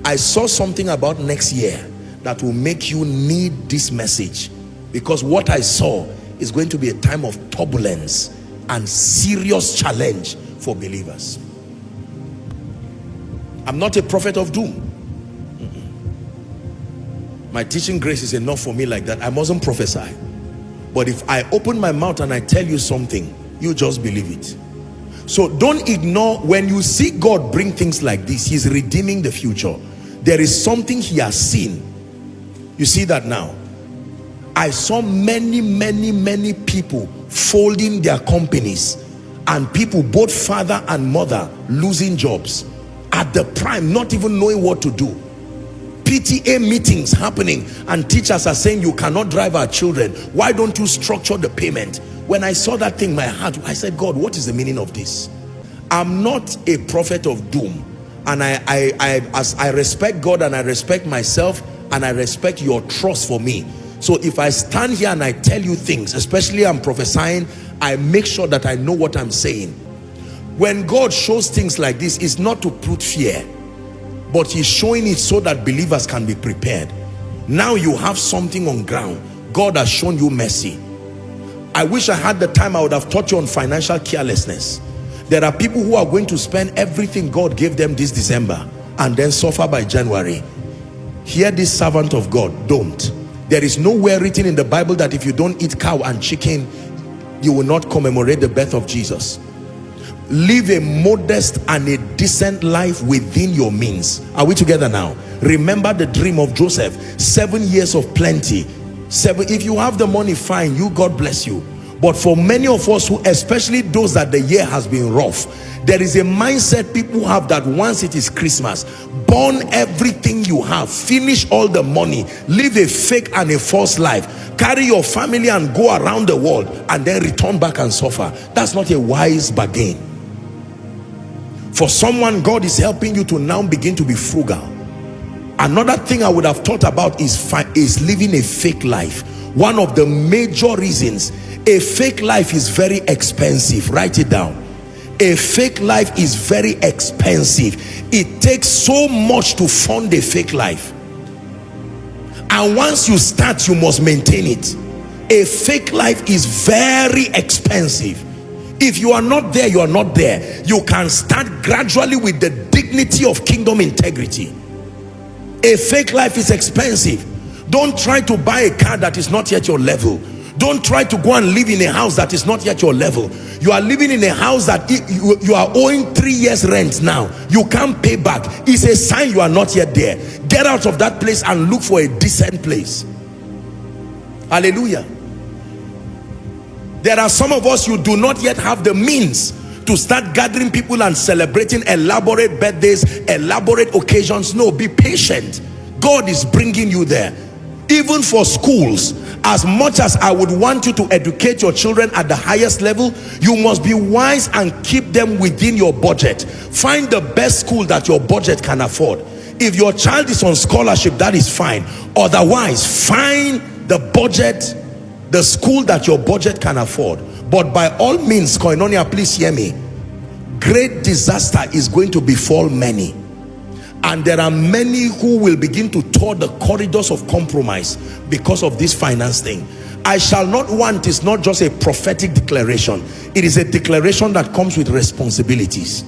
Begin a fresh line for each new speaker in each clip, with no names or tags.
I saw something about next year that will make you need this message, because what I saw is going to be a time of turbulence and serious challenge for believers. I'm not a prophet of doom. My teaching grace is enough for me like that. I mustn't prophesy. But if I open my mouth and I tell you something, you just believe it. So don't ignore when you see God bring things like this. He's redeeming the future. There is something he has seen. You see that now? I saw many people folding their companies, and people, both father and mother, losing jobs at the prime, not even knowing what to do. PTA meetings happening, and teachers are saying, you cannot drive our children. Why don't you structure the payment? When I saw that thing, my heart, I said, God, what is the meaning of this? I'm not a prophet of doom, and as I respect God and I respect myself and I respect your trust for me. So if I stand here and I tell you things, especially I'm prophesying, I make sure that I know what I'm saying. When God shows things like this, it's not to put fear, but he's showing it so that believers can be prepared. Now you have something on ground. God has shown you mercy. I wish I had the time. I would have taught you on financial carelessness. There are people who are going to spend everything God gave them this December and then suffer by January. Hear this, servant of God, don't. There is nowhere written in the Bible that if you don't eat cow and chicken, you will not commemorate the birth of Jesus. Live a modest and a decent life within your means. Are we together now? Remember the dream of Joseph. 7 years of plenty. If you have the money, fine, you, God bless you. But for many of us, who, especially those that the year has been rough, there is a mindset people have that once it is Christmas, burn everything you have, finish all the money, live a fake and a false life, carry your family and go around the world, and then return back and suffer. That's not a wise bargain. For someone, God is helping you to now begin to be frugal. Another thing I would have thought about is living a fake life. One of the major reasons, a fake life is very expensive. Write it down. A fake life is very expensive. It takes so much to fund a fake life, and once you start, you must maintain it. A fake life is very expensive. If you are not there, you are not there. You can start gradually with the dignity of kingdom integrity. A fake life is expensive. Don't try to buy a car that is not yet your level. Don't try to go and live in a house that is not yet your level. You are living in a house that you are owing 3 years rent now. You can't pay back. It's a sign you are not yet there. Get out of that place and look for a decent place. Hallelujah. There are some of us, you do not yet have the means to start gathering people and celebrating elaborate birthdays, elaborate occasions. No, be patient. God is bringing you there. Even for schools, as much as I would want you to educate your children at the highest level, you must be wise and keep them within your budget. Find the best school that your budget can afford. If your child is on scholarship, that is fine. Otherwise, find the budget, the school that your budget can afford. But by all means, Koinonia, please hear me. Great disaster is going to befall many. And there are many who will begin to tour the corridors of compromise because of this finance thing. I shall not want is not just a prophetic declaration. It is a declaration that comes with responsibilities.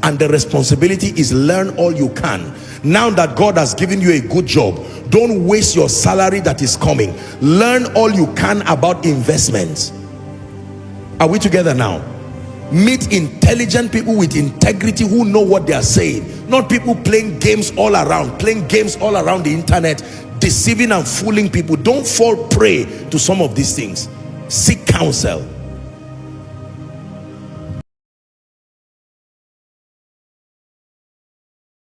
And the responsibility is learn all you can. Now that God has given you a good job, don't waste your salary that is coming. Learn all you can about investments. Are we together now? Meet intelligent people with integrity who know what they are saying. Not people playing games all around, the internet, deceiving and fooling people. Don't fall prey to some of these things. Seek counsel.